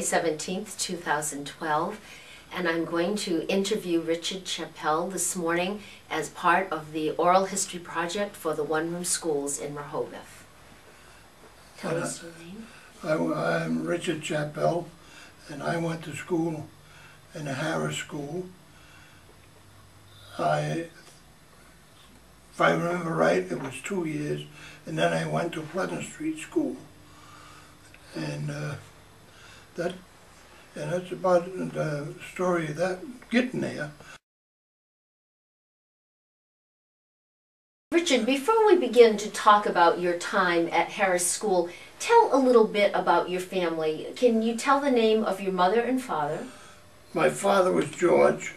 17th, 2012, and I'm going to interview Richard Chappell this morning as part of the Oral History Project for the one-room schools in Rehoboth. Tell us your name. I'm Richard Chappell, and I went to school in the Harris School. If I remember right, it was 2 years, and then I went to Pleasant Street School. And that's about the story of that, getting there. Richard, before we begin to talk about your time at Harris School, tell a little bit about your family. Can you tell the name of your mother and father? My father was George,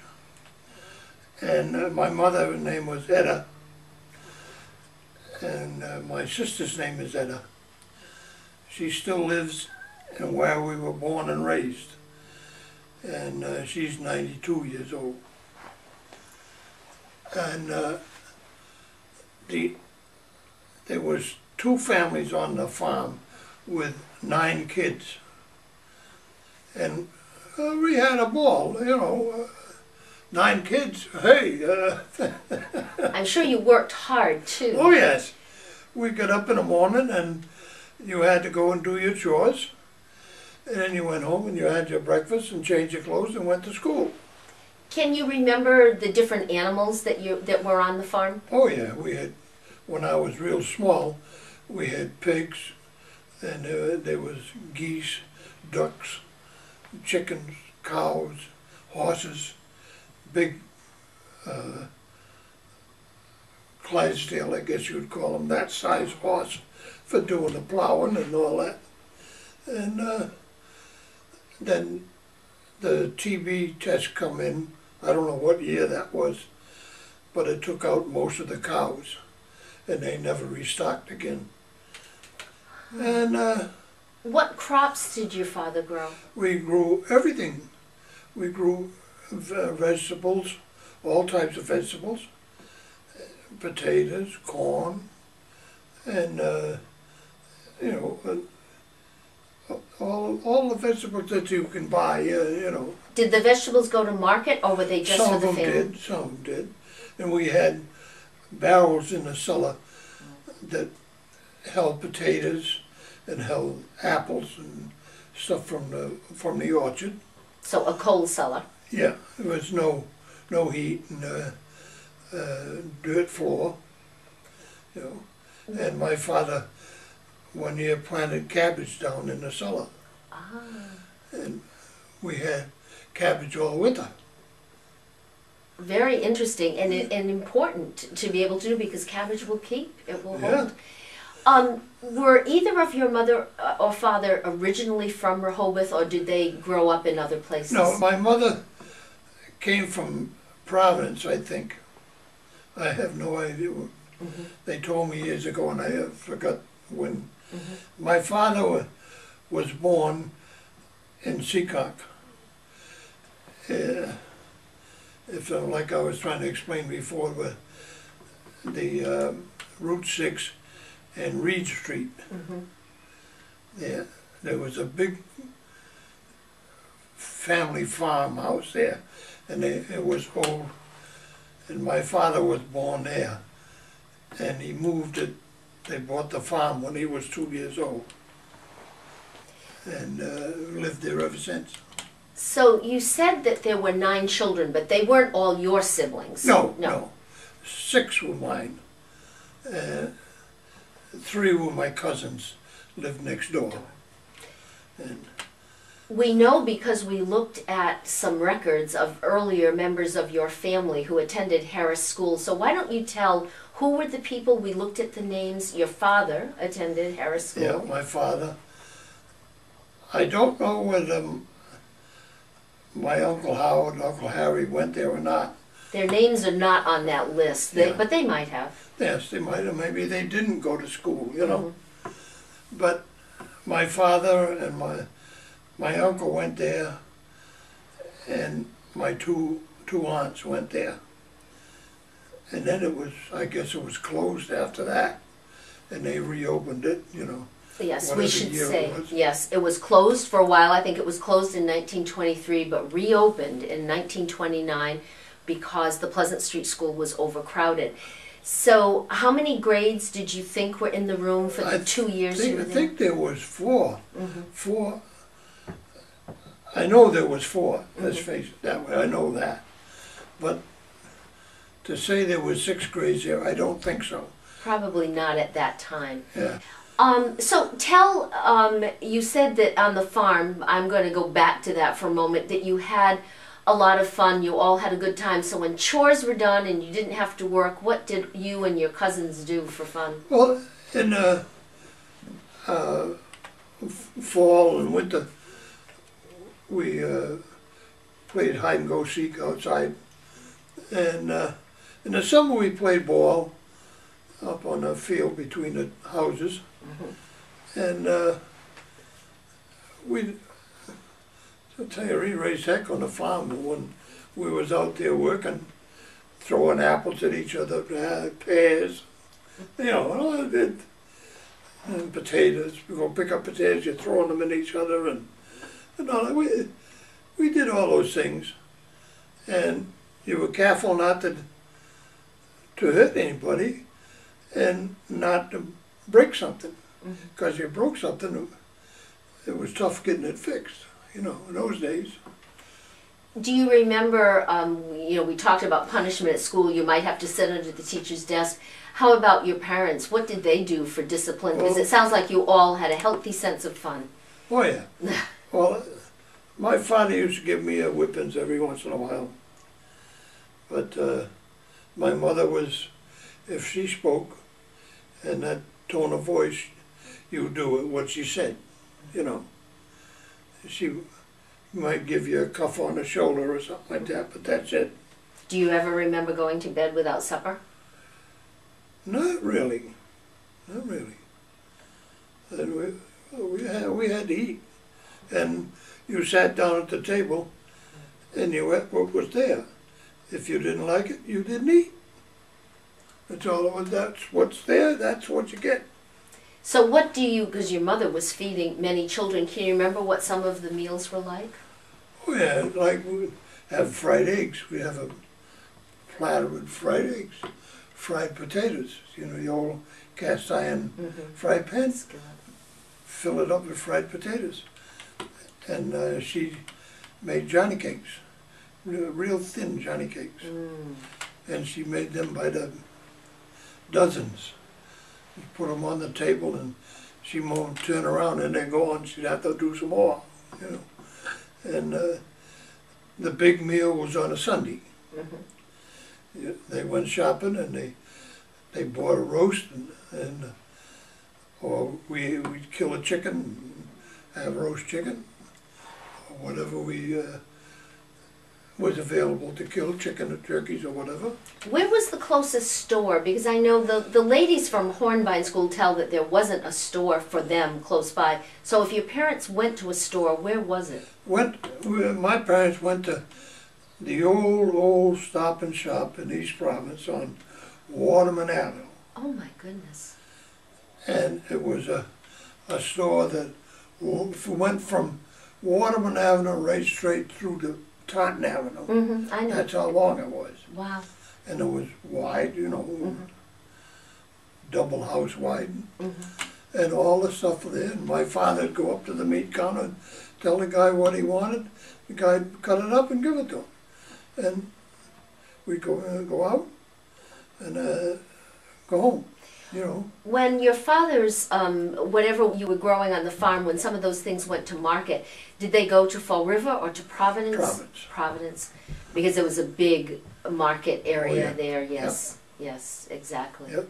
and my mother's name was Etta, and my sister's name is Etta. She still lives in where we were born and raised, and she's 92 years old. And there was 2 families on the farm with 9 kids, and we had a ball, you know. 9 kids, hey. I'm sure you worked hard too. Oh yes, we got up in the morning and you had to go and do your chores, and then you went home and you had your breakfast and changed your clothes and went to school. Can you remember the different animals that were on the farm? Oh yeah, we had, when I was real small, we had pigs, and there was geese, ducks, chickens, cows, horses, big Clydesdale, I guess you would call them, that size horse for doing the plowing and all that. And then the TB test come in. I don't know what year that was, but it took out most of the cows, and they never restocked again. And what crops did your father grow? we grew everything. We grew vegetables, all types of vegetables, potatoes, corn, and you know, all the vegetables that you can buy, you know. Did the vegetables go to market, or were they just for the family? Some of them did. And we had barrels in the cellar that held potatoes and held apples and stuff from the orchard. So a coal cellar. Yeah, there was no heat and dirt floor, you know. And my father one year planted cabbage down in the cellar. Ah. And we had cabbage all winter. Very interesting and important to be able to do, because cabbage will keep, it will hold. Were either of your mother or father originally from Rehoboth, or did they grow up in other places? No, my mother came from Providence, I think. I have no idea. Mm-hmm. They told me years ago, and I forgot when. Mm-hmm. My father was born in Seacock. If like I was trying to explain before, the Route 6 and Reed Street. Mm-hmm. There was a big family farmhouse there, and it was old, and my father was born there, and he moved it. They bought the farm when he was 2 years old, and lived there ever since. So you said that there were 9 children, but they weren't all your siblings? No. 6 were mine. 3 were my cousins, lived next door. And we know because we looked at some records of earlier members of your family who attended Harris School. So why don't you tell who were the people? We looked at the names. Your father attended Harris School. yeah, my father. I don't know whether my Uncle Howard and Uncle Harry went there or not. Their names are not on that list, but they might have. Yes, they might have. Maybe they didn't go to school, you know. Mm-hmm. But my father and my uncle went there, and my two aunts went there. And then it was, I guess it was closed after that, and they reopened it, you know. Yes, we whatever should year say, it was. yes, it was closed for a while. I think it was closed in 1923, but reopened in 1929 because the Pleasant Street School was overcrowded. So how many grades did you think were in the room for the 2 years you were I there? think there was 4. Mm-hmm. 4. I know there was 4, let's Mm-hmm. face it that way, I know that. But to say there was 6 grades there, I don't think so. Probably not at that time. Yeah. So tell, you said that on the farm, I'm going to go back to that for a moment, that you had a lot of fun, you all had a good time. So when chores were done and you didn't have to work, what did you and your cousins do for fun? Well, in fall and winter, we played hide and go seek outside. And in the summer we played ball up on a field between the houses. Mm-hmm. And I'll tell you, we raised heck on the farm when we was out there working, throwing apples at each other, pears, you know, and all that. And potatoes. We go pick up potatoes, you're throwing them at each other, and all that. We did all those things. And you were careful not to hurt anybody and not to break something. Because you broke something, it was tough getting it fixed, you know, in those days. Do you remember, you know, we talked about punishment at school, you might have to sit under the teacher's desk. How about your parents? What did they do for discipline? Because it sounds like you all had a healthy sense of fun. Oh yeah. Well, my father used to give me whippings every once in a while. But my mother was, if she spoke in that tone of voice, you do what she said, you know. She might give you a cuff on the shoulder or something like that, but that's it. Do you ever remember going to bed without supper? Not really, not really. And we had to eat, and you sat down at the table, and you ate what was there. If you didn't like it, you didn't eat. That's all it was. That's what's there. That's what you get. So what do you, because your mother was feeding many children, can you remember what some of the meals were like? Oh yeah, like we have fried eggs. We have a platter with fried eggs, fried potatoes. You know, the old cast iron fried pan. Fill it up with fried potatoes. And she made Johnny cakes, real thin Johnny cakes. And she made them by the dozens. You put them on the table and she won't turn around and then go on. She'd have to do some more, you know. And the big meal was on a Sunday. They went shopping and they bought a roast and or we'd kill a chicken, have roast chicken, or whatever we was available to kill, chicken or turkeys or whatever. Where was the closest store? Because I know the ladies from Hornbein School tell that there wasn't a store for them close by. So if your parents went to a store, where was it? My parents went to the old Stop and Shop in East Providence on Waterman Avenue. Oh my goodness. And it was a store that went from Waterman Avenue right straight through to Taunton Avenue. I know. That's how long it was. Wow. And it was wide, you know, double house wide. And all the stuff there. And my father would go up to the meat counter and tell the guy what he wanted. The guy would cut it up and give it to him. And we'd go out and go home, you know. When your father's, whatever you were growing on the farm, when some of those things went to market, did they go to Fall River or to Providence? Providence. Providence. Because it was a big market area yeah. there, yes. Yep. Yes, exactly. Yep.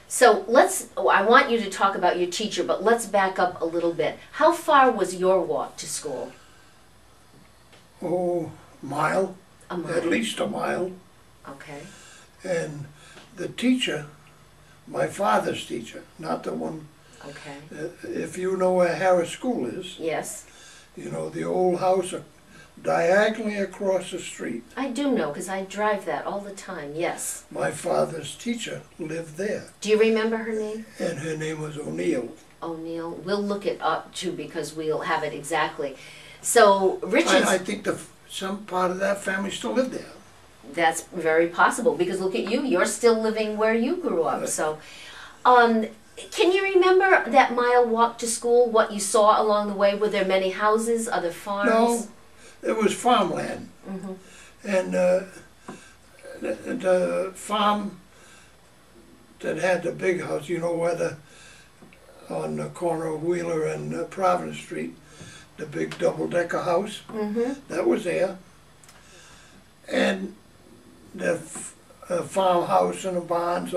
So I want you to talk about your teacher, but let's back up a little bit. How far was your walk to school? Oh, mile. A mile. At least a mile. Okay. And the teacher, my father's teacher, not the one. Okay. If you know where Harris School is, Yes. you know, the old house diagonally across the street. I do know, because I drive that all the time, yes. My father's teacher lived there, Do you remember her name? and her name was O'Neill. O'Neill. We'll look it up, too, because we'll have it exactly. So, Richard's... I think some part of that family still lived there. That's very possible, because look at you, you're still living where you grew up, Right. so... can you remember that mile walk to school, what you saw along the way? Were there many houses, other farms? No, it was farmland. Mm-hmm. And the farm that had the big house, you know where on the corner of Wheeler and Providence Street, the big double-decker house, Mm-hmm. that was there. And the farmhouse and the barns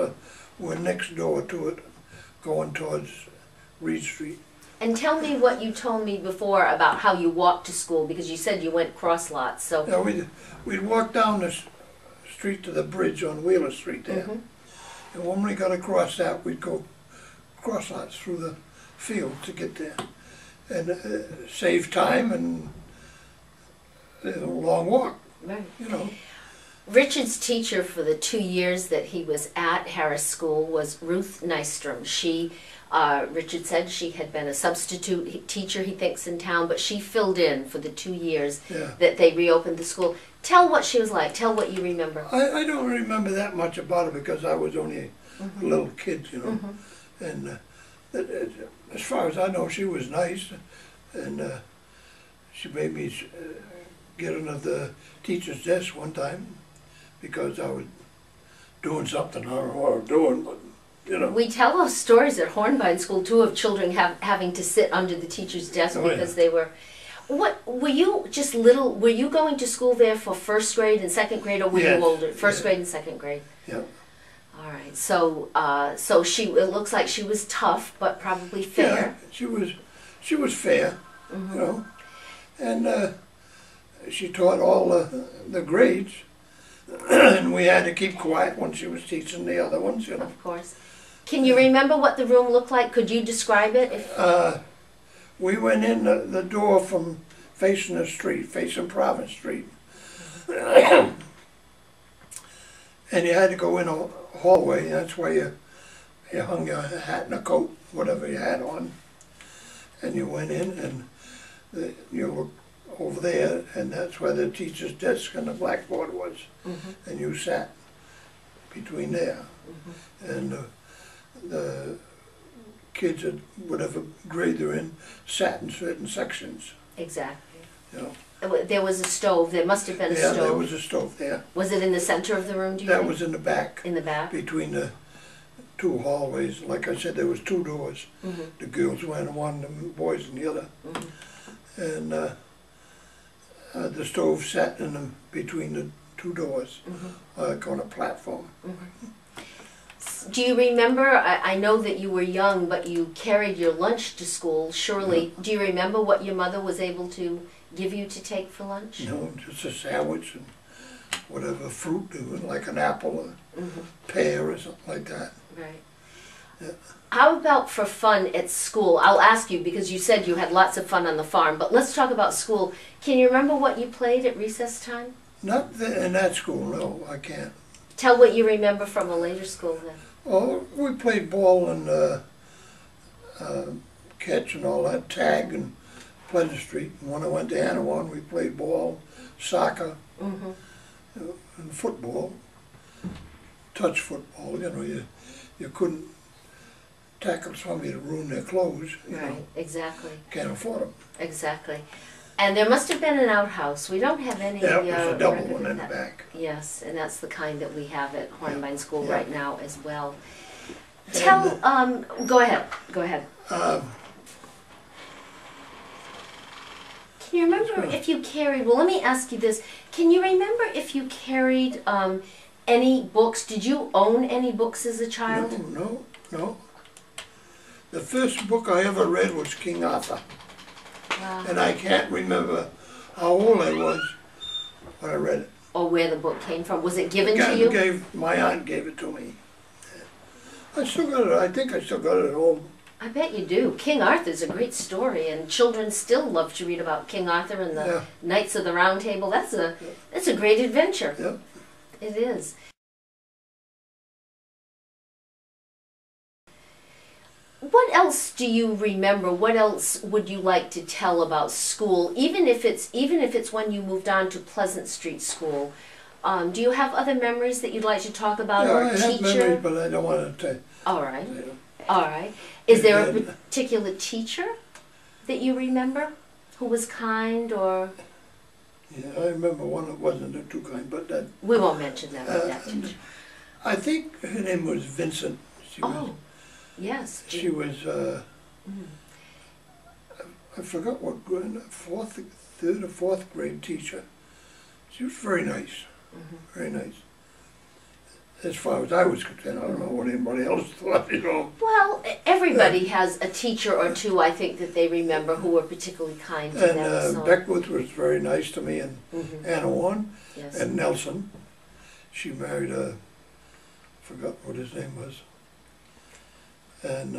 were next door to it, going towards Reed Street. And tell me what you told me before about how you walked to school, because you said you went cross lots, so... Yeah, we'd walk down the street to the bridge on Wheeler Street there. Mhm. And when we got across that, we'd go cross lots through the field to get there. And save time and a long walk, Right. you know. Richard's teacher for the 2 years that he was at Harris School was Ruth Nystrom. She, Richard said she had been a substitute teacher, he thinks, in town, but she filled in for the 2 years Yeah. that they reopened the school. Tell what she was like. Tell what you remember. I don't remember that much about it because I was only a little kid, you know. And as far as I know, she was nice, and she made me get under the teacher's desk one time because I was doing something I don't know what I was doing, but you know. We tell those stories at Hornbein School too of children having to sit under the teacher's desk Oh, because yeah. they were. What were you just little? Were you going to school there for first grade and second grade, or were Yes, you older? First yes. grade and second grade. Yeah. All right. So, so she. It looks like she was tough, but probably fair. Yeah, she was fair, you know, and she taught all the grades, and we had to keep quiet when she was teaching the other ones, you know. Of course. Can you remember what the room looked like? Could you describe it? We went in the door from facing the street, facing Providence Street. And you had to go in a hallway, that's where you hung your hat and a coat, whatever you had on. And you went in and you looked over there, and that's where the teacher's desk and the blackboard was. And you sat between there. And the kids at whatever grade they're in sat in certain sections. Exactly. You know. There was a stove. There must have been a Yeah, stove. there was a stove there. Was it in the center of the room? Do you That think? was in the back, In the back. between the two hallways. Like I said, there was two doors. The girls went in one, the boys in the other. And the stove sat in between the two doors, like on a platform. Do you remember, I know that you were young, but you carried your lunch to school, surely. Do you remember what your mother was able to give you to take for lunch? You know, just a sandwich and whatever fruit, like an apple or pear or something like that. Right. Yeah. How about for fun at school? I'll ask you because you said you had lots of fun on the farm, but let's talk about school. Can you remember what you played at recess time? Not in that school, no, I can't. Tell what you remember from a later school then. Oh, we played ball and catch and all that, tag and Pleasant Street. And when I went to Anawan, we played ball, soccer, and football, touch football. You know, you couldn't tackle somebody to ruin their clothes. You know, Exactly. can't afford them. Exactly. And there must have been an outhouse. We don't have any. Yeah, it was a double record one of in the that. back. Yes, and that's the kind that we have at Hornbein School Yeah. right now as well. Tell, go ahead, go ahead. Can you remember if you carried, well let me ask you this, can you remember if you carried any books? Did you own any books as a child? No. The first book I ever read was King Arthur. Wow. And I can't remember how old I was when I read it. Or where the book came from? Was it given to you? My aunt gave it to me. I still got it. I think I still got it at home. I bet you do. King Arthur's a great story, and children still love to read about King Arthur and the Knights of the Round Table. That's a great adventure. Yeah. It is. What else do you remember? What else would you like to tell about school, even if it's when you moved on to Pleasant Street School? Do you have other memories that you'd like to talk about, or a teacher? I have memories, but I don't want to. All right. All right. Is there a particular teacher that you remember who was kind, or? Yeah, I remember one that wasn't too kind, but that. We won't mention that teacher. I think her name was Vincent. Yes. She was. I forgot what grade, third or fourth grade teacher. She was very nice. Very nice. As far as I was concerned, I don't know what anybody else thought, you know. Well, everybody has a teacher or two, I think, that they remember who were particularly kind to them. And Beckwith was very nice to me, and Anna Warren, and Nelson. She married forgot what his name was. And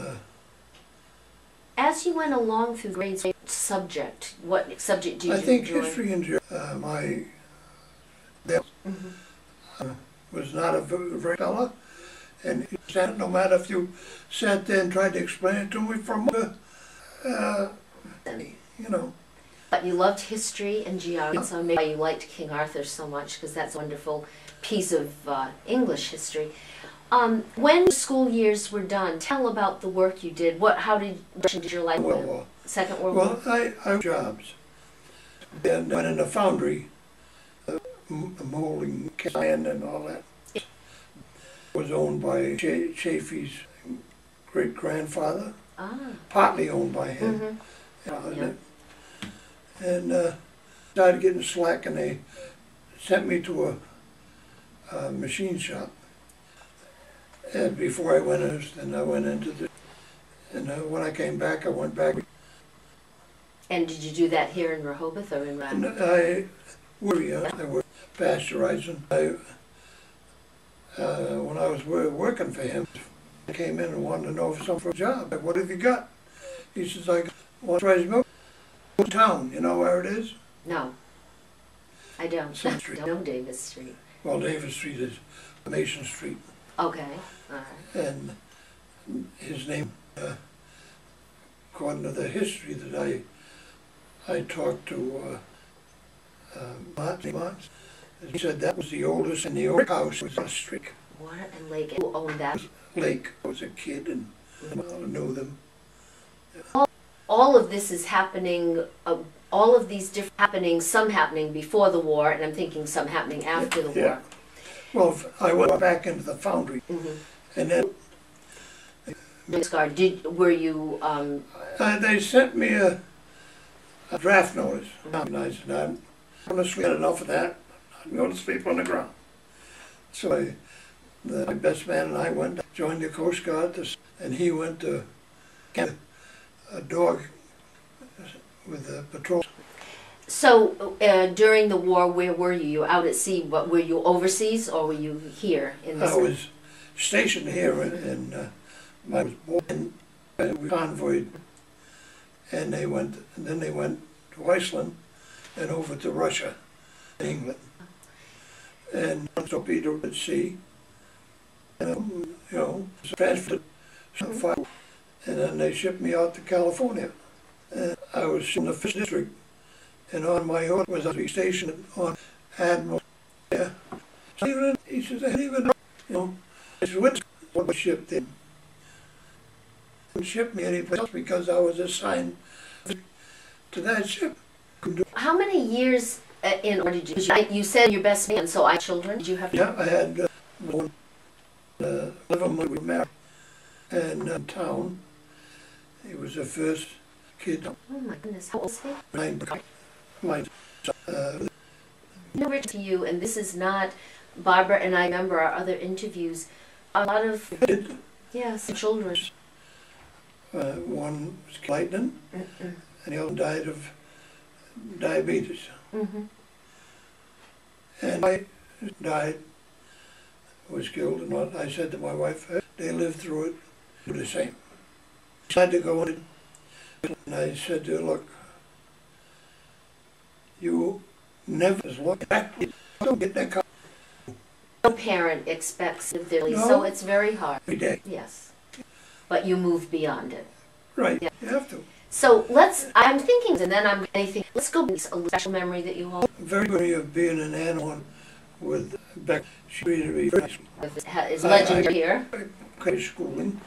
as you went along through grades, what subject do you enjoy? I think history and was not a very fella, and no matter if you sat there and tried to explain it to me from you know. But you loved history and geography, so maybe why you liked King Arthur so much, because that's a wonderful piece of English history. When school years were done, tell about the work you did. How did your life go? Second World War? Well, I had jobs. Then went in a foundry, molding iron and all that. It was owned by Chaffee's great-grandfather, partly owned by him. And started getting slack, and they sent me to a machine shop. And before I went in, and I went into the, and when I came back, I went back. And did you do that here in Rehoboth or in Rhode Island? I was pasteurizing. When I was working for him, I came in and wanted to know if something for a job. What have you got? He says, I want to raise milk. Town, you know where it is? No, I don't. I don't know Davis Street. Well, Davis Street is Mason Street. Okay, all right. And his name, according to the history that I talked to Mont, he said that was the oldest, and the old house was on the street. Water and Lake. Who owned that? Lake. I was a kid, and I knew them. All of this is happening, all of these different happenings, some happening before the war, and I'm thinking some happening after the war. Well, I went back into the foundry, and then... Were you... they sent me a draft notice, and I said, I'm going to sleep, enough of that, I'm going to sleep on the ground. So my best man and I went, joined the Coast Guard, and he went to a dog with a patrol. So during the war, where were you? You were out at sea. What, were you overseas, or were you here in this? I was stationed here, and I was born and we convoyed, and then they went to Iceland and over to Russia, England, and torpedoed at sea, and transferred, and then they shipped me out to California. And I was in the 5th District, and on my order was to be stationed on Admiral. Yeah. He says, I didn't even know, I said, what was shipped in? They didn't ship me anyplace else because I was assigned to that ship. How many years in order did you? You said your best man, so I had children. Did you have? Yeah, I had 11 when we were married, and in town. He was the first kid. Oh my goodness, how old is he? Richard, to you, and this is not, Barbara and I remember our other interviews, a lot of, children. One was lightning, and the other died of diabetes. And I died, was killed, and I said to my wife, they lived through it, do the same. decided to go in, and I said to her, look, you never look back, don't get that car. No parent expects it, No. so it's very hard. Every day. Yes. But you moved beyond it. Right, Yeah. you have to. So I'm thinking, and then I'm thinking, let's go with a special memory that you hold. Very good of being an animal with Beck. She really Is legendary here. I schooling,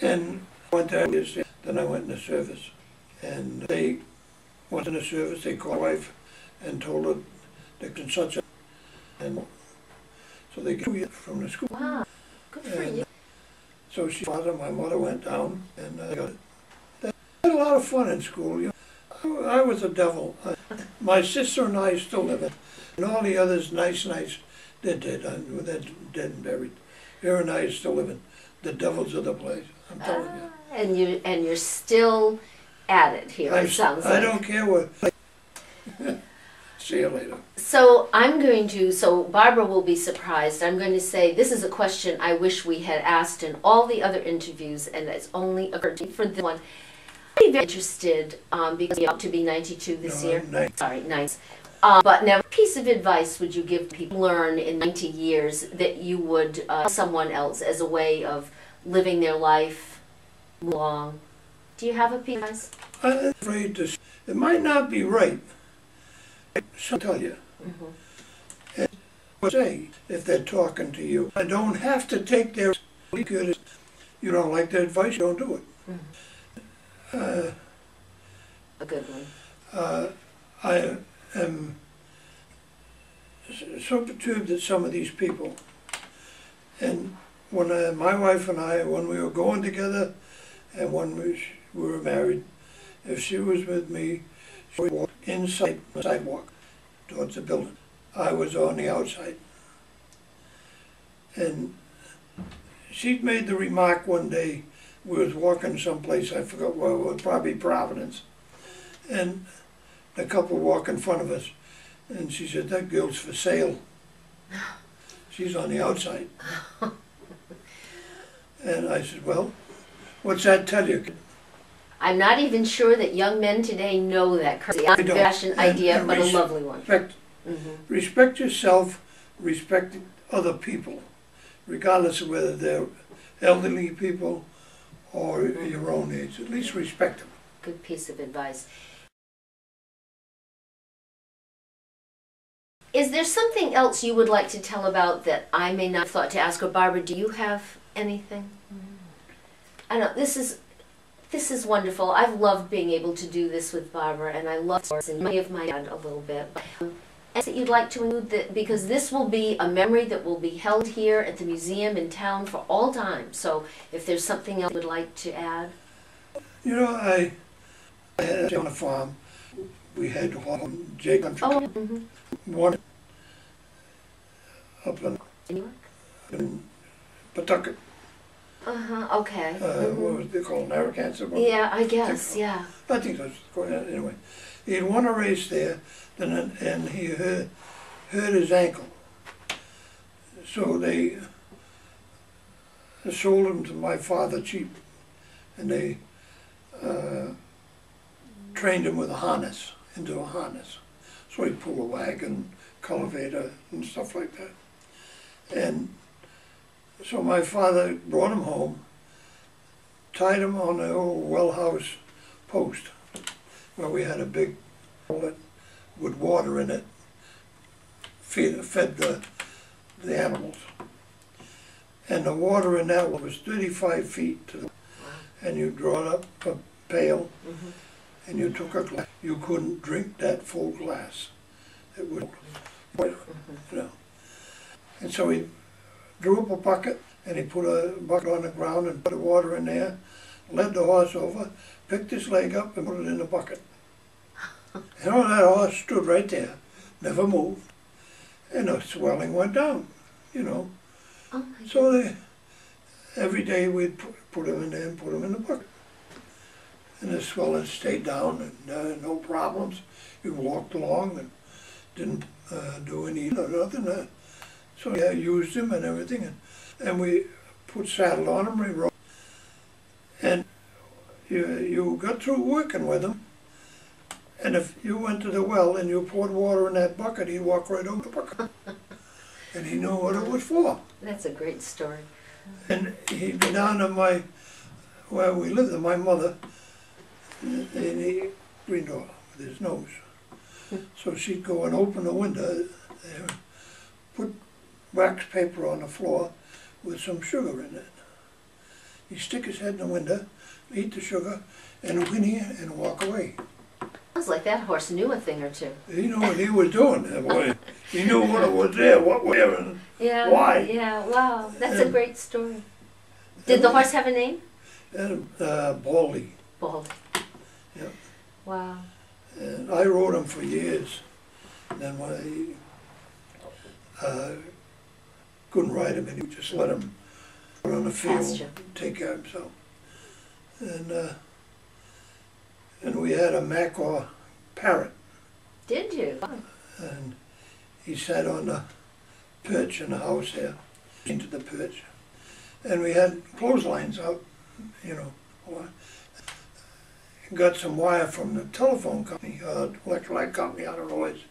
and went there, then I went in the service. And they went in the service, they called my wife and told her they could such a, and so they got me from the school. Wow, good for And you. so my mother went down, and I got it. I had a lot of fun in school. You know, I was a devil. My sister and I still live it, and all the others, nice, they're dead. They're dead and buried. Her and I are still living. The devils of the place. I'm telling you. And you're still at it here. It sounds like. I don't care what. See you later. So so Barbara will be surprised. I'm going to say this is a question I wish we had asked in all the other interviews, and it's only occurred to me for this one. I'd be very interested, because you're up to be 92 this year. Sorry, nice. But now, what piece of advice would you give people learn in 90 years that you would someone else as a way of living their life, move along? Do you have a piece of advice? I'm afraid to. It might not be right. I'll tell you. And what say if they're talking to you? I don't have to take their. You don't like their advice, you don't do it. A good one. I am so perturbed at some of these people. And when my wife and I, when we were going together, and when we were married, if she was with me, she would walk inside the sidewalk towards the building. I was on the outside. And she made the remark one day, we was walking someplace, I forgot where it was, probably Providence, and the couple walked in front of us, and she said, that girl's for sale. She's on the outside. And I said, well, what's that tell you? I'm not even sure that young men today know that crazy old-fashioned idea, but a lovely one. Respect yourself, respect other people, regardless of whether they're elderly people or your own age. At least respect them. Good piece of advice. Is there something else you would like to tell about that I may not have thought to ask? Or Barbara, do you have anything? I know this is wonderful. I've loved being able to do this with Barbara, and I love stories, and many of my dad a little bit. And that you'd like to include because this will be a memory that will be held here at the museum in town for all time. So if there's something else you would like to add. You know, I had on a farm. We had J Country. Oh, One up in Pawtucket. Okay. What was they called? Narragansett? Yeah, I guess, yeah. I think that's anyway. He had won a race there, and he hurt his ankle. So they sold him to my father cheap, and they trained him with a harness, into a harness. So he'd pull a wagon, cultivator, and stuff like that. And so my father brought him home, tied him on the old well house post, where we had a big toilet with water in it, fed the animals. And the water in that was 35 feet to the, and you draw up a pail, and you took a glass. You couldn't drink that full glass. It would, you know. And so he drew up a bucket, and he put a bucket on the ground and put the water in there, led the horse over, picked his leg up and put it in the bucket. You know, that horse stood right there, never moved, and the swelling went down, you know. Oh so every day we'd put him in there and put him in the bucket. And the swelling stayed down, and no problems. He walked along and didn't do any nothing. So I used him and everything, and we put saddle on him, we rode. And got through working with him, and if you went to the well and you poured water in that bucket, he'd walk right over the bucket. And he knew what it was for. That's a great story. And he'd be down to where we lived, my mother, and he green door with his nose. So she'd go and open the window, put wax paper on the floor with some sugar in it. He'd stick his head in the window, eat the sugar, and whinny and walk away. Sounds like that horse knew a thing or two. He knew what he was doing that way. He knew what was there, what was there, and why. Yeah, wow, that's a great story. Did the horse have a name? Baldy. Baldy. Yeah. Wow. And I rode him for years. And then when I couldn't ride him, and he just let him out on the field, Pasture. take care of himself. And we had a Macaw Parrot. Did you? And he sat on the perch in the house there, into the perch. And we had clotheslines out, you know. Got some wire from the telephone company, electric light company, I don't know which,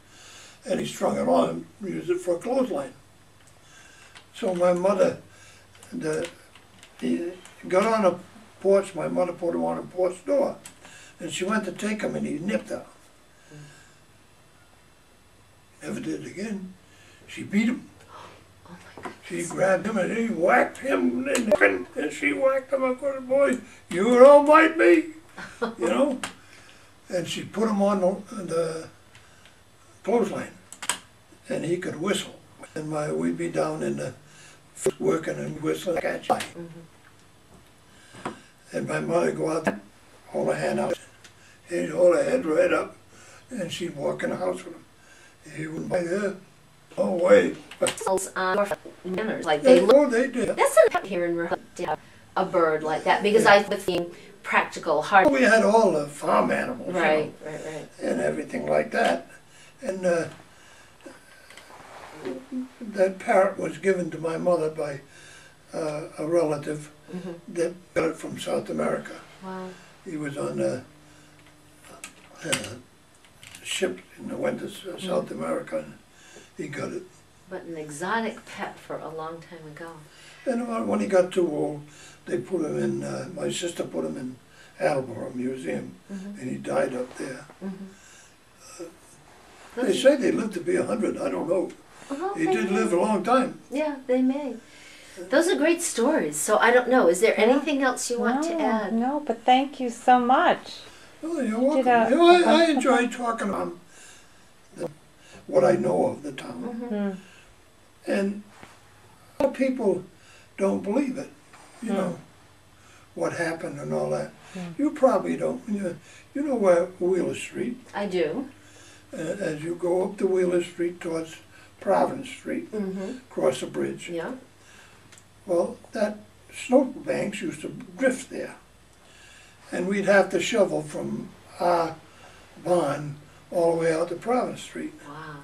and he strung it on and used it for a clothesline. So my mother, he got on a porch, my mother put him on a porch door, and she went to take him and he nipped her. Never did it again. She beat him. Oh my goodness. She grabbed him and he whacked him, and she whacked him. I said, "Boy, you don't bite me," you know. And she put him on the clothesline, and he could whistle. And we'd be down in the working and whistling, catch. And my mother would go out there, hold her hand out, he'd hold her head right up, and she'd walk in the house with him. He wouldn't bite her. Oh, wait. Manners, like they Oh, they did. That's not here in Rehoboth to have a bird like that, because I was being practical, hard. We had all the farm animals, Right, you know, right. and everything like that. And that parrot was given to my mother by a relative that got it from South America. Wow. He was on a ship and went to South America, and he got it. But an exotic pet for a long time ago. And when he got too old, they put him in, my sister put him in CarpenterMuseum, and he died up there. They say they lived to be 100, I don't know. Well, He did live a long time. Yeah, they may. Those are great stories. So I don't know, is there anything else you want to add? No, but thank you so much. Oh, you're welcome. You know, I enjoy talking about what I know of the town. And a lot of people don't believe it, you know, what happened and all that. You probably don't. You know where Wheeler Street, I do. as you go up to Wheeler Street towards Providence Street, across the bridge. Yeah. Well, that snowbanks used to drift there. And we'd have to shovel from our barn all the way out to Providence Street. Wow.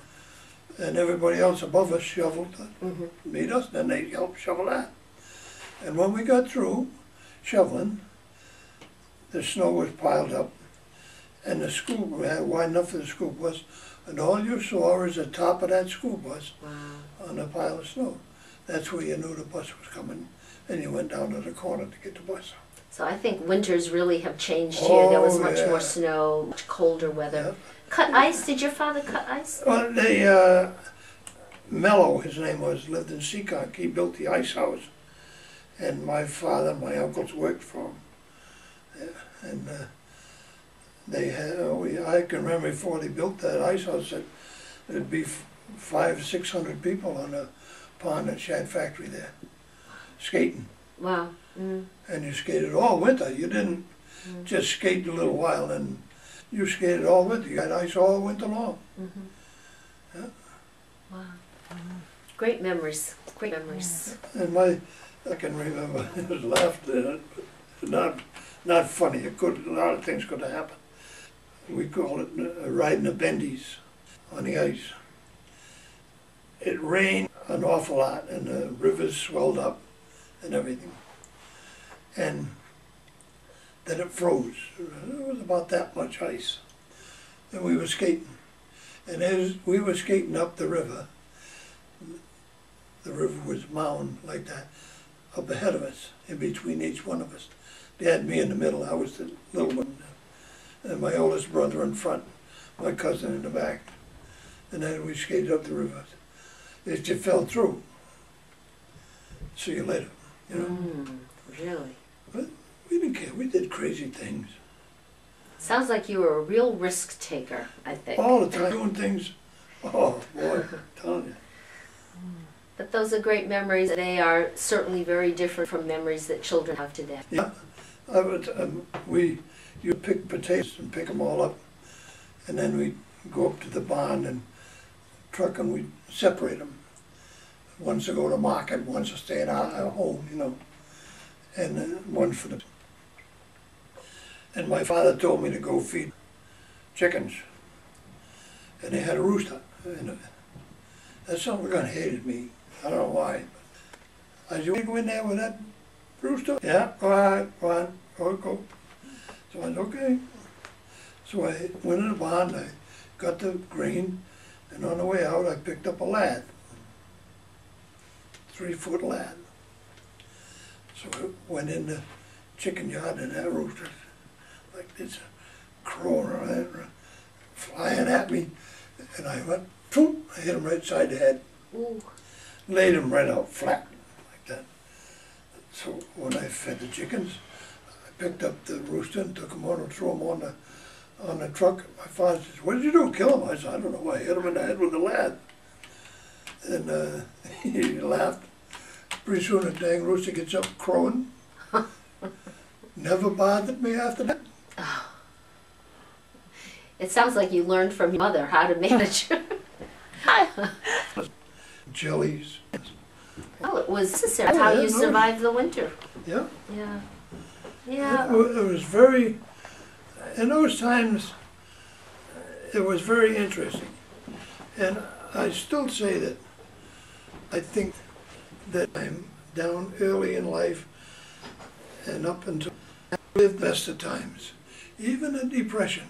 And everybody else above us shoveled to meet us, then they helped shovel that. And when we got through shoveling, the snow was piled up, and the school we had wide enough for the school bus, and all you saw is the top of that school bus on a pile of snow. That's where you knew the bus was coming, and you went down to the corner to get the bus. So I think winters really have changed here. There was much more snow, much colder weather. Yep. Cut ice? Did your father cut ice? Well, Mello, his name was, lived in Seekonk. He built the ice house, and my father and my uncles worked for him. Yeah. And they had, I can remember before they built that ice house that there'd be 500 or 600 people on the pond at Shad Factory there, skating. Wow. And you skated all winter. You didn't just skate a little while, and you skated all winter. You had ice all winter long. Yeah. Wow. Great memories. Great memories. And I can remember, it was laughed at, but not funny. A lot of things could have happened. We call it riding the Bendies on the ice. It rained an awful lot, and the rivers swelled up and everything. And then it froze. It was about that much ice. And we were skating. And as we were skating up the river was a mound like that up ahead of us, in between each one of us. They had me in the middle, I was the little one, and my oldest brother in front, my cousin in the back. And then we skated up the river. It just fell through. See you later, you know. Really? But we didn't care, we did crazy things. Sounds like you were a real risk taker, I think. All the time, doing things, oh boy, I'm telling you. But those are great memories. They are certainly very different from memories that children have today. Yeah, you'd pick potatoes and pick them all up, and then we'd go up to the barn and truck and we'd separate them. One's to go to market, one's to stay at our home, you know, and one for the... And my father told me to go feed chickens, and they had a rooster. And that son of a gun hated me. I don't know why. I said, "You want to go in there with that rooster?" "Yeah, go ahead, go on, go." So I said, "Okay." So I went in the barn, I got the grain, and on the way out I picked up a lad, 3-foot lad. So I went in the chicken yard, and that rooster, like this, crowing around, flying at me, and I went, boom, I hit him right side the head. Ooh. Laid him right out flat, like that. So when I fed the chickens, I picked up the rooster and took him on and threw him on the truck. My father says, "What did you do, kill him?" I said, "I don't know, I hit him in the head with a lad." And he laughed. Pretty soon the dang rooster gets up crowing. Never bothered me after that. Oh. It sounds like you learned from your mother how to manage. Jellies. Oh, it was necessary. That's how you survived the winter. Yeah. Yeah. Yeah. It was very, in those times, it was very interesting. And I still say that I think that I'm down early in life and up until I lived best of times, even in depression,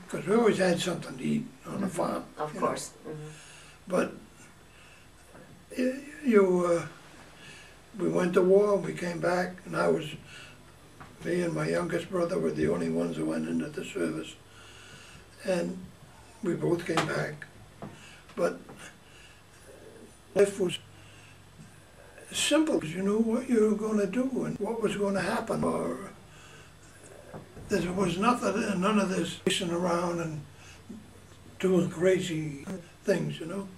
because we always had something to eat on the farm. Of course. But we went to war, we came back, and me and my youngest brother were the only ones who went into the service. And we both came back. But life was simple, because you knew what you were going to do and what was going to happen. Or there was nothing, none of this racing around and doing crazy things, you know.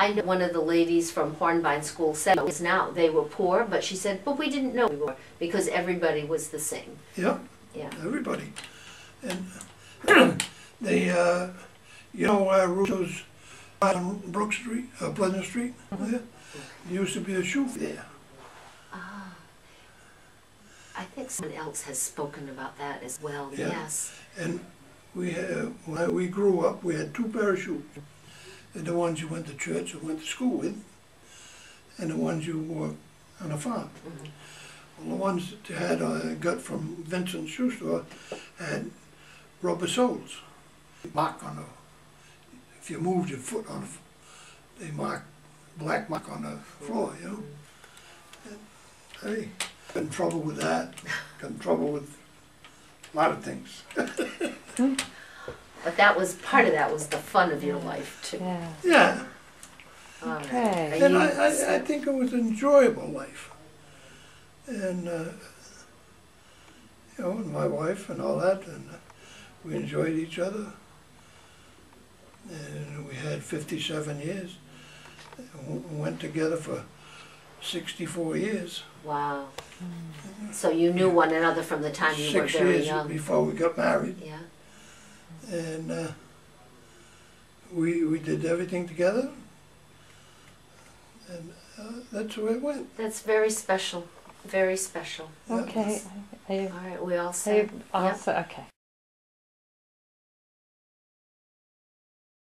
I know one of the ladies from Hornbein School said now they were poor, but she said, but we didn't know we were because everybody was the same. Yeah, yeah, everybody. And they, you know, Ruth's on Brook Street, Pleasant Street, there used to be a shoe there. Ah, I think someone else has spoken about that as well. Yeah. Yes. And when we grew up, we had 2 pairs of shoes. And the ones you went to church or went to school with, and the ones you wore on a farm. Well, the ones that had got from Vincent's shoe store had rubber soles. Mark on the, if you moved your foot on they mark, black mark on the floor, you know. And hey, got in trouble with that, got in trouble with a lot of things. But that was, part of that was the fun of your life too. Yeah. Yeah. Okay. And I think it was an enjoyable life. And, you know, and my wife and all that, and we enjoyed each other. And we had 57 years. We went together for 64 years. Wow. So you knew one another from the time you were 6 very years young. before we got married. Yeah. And we did everything together. And that's the way it went. That's very special. Very special. Okay. All right, we all set. Also, okay.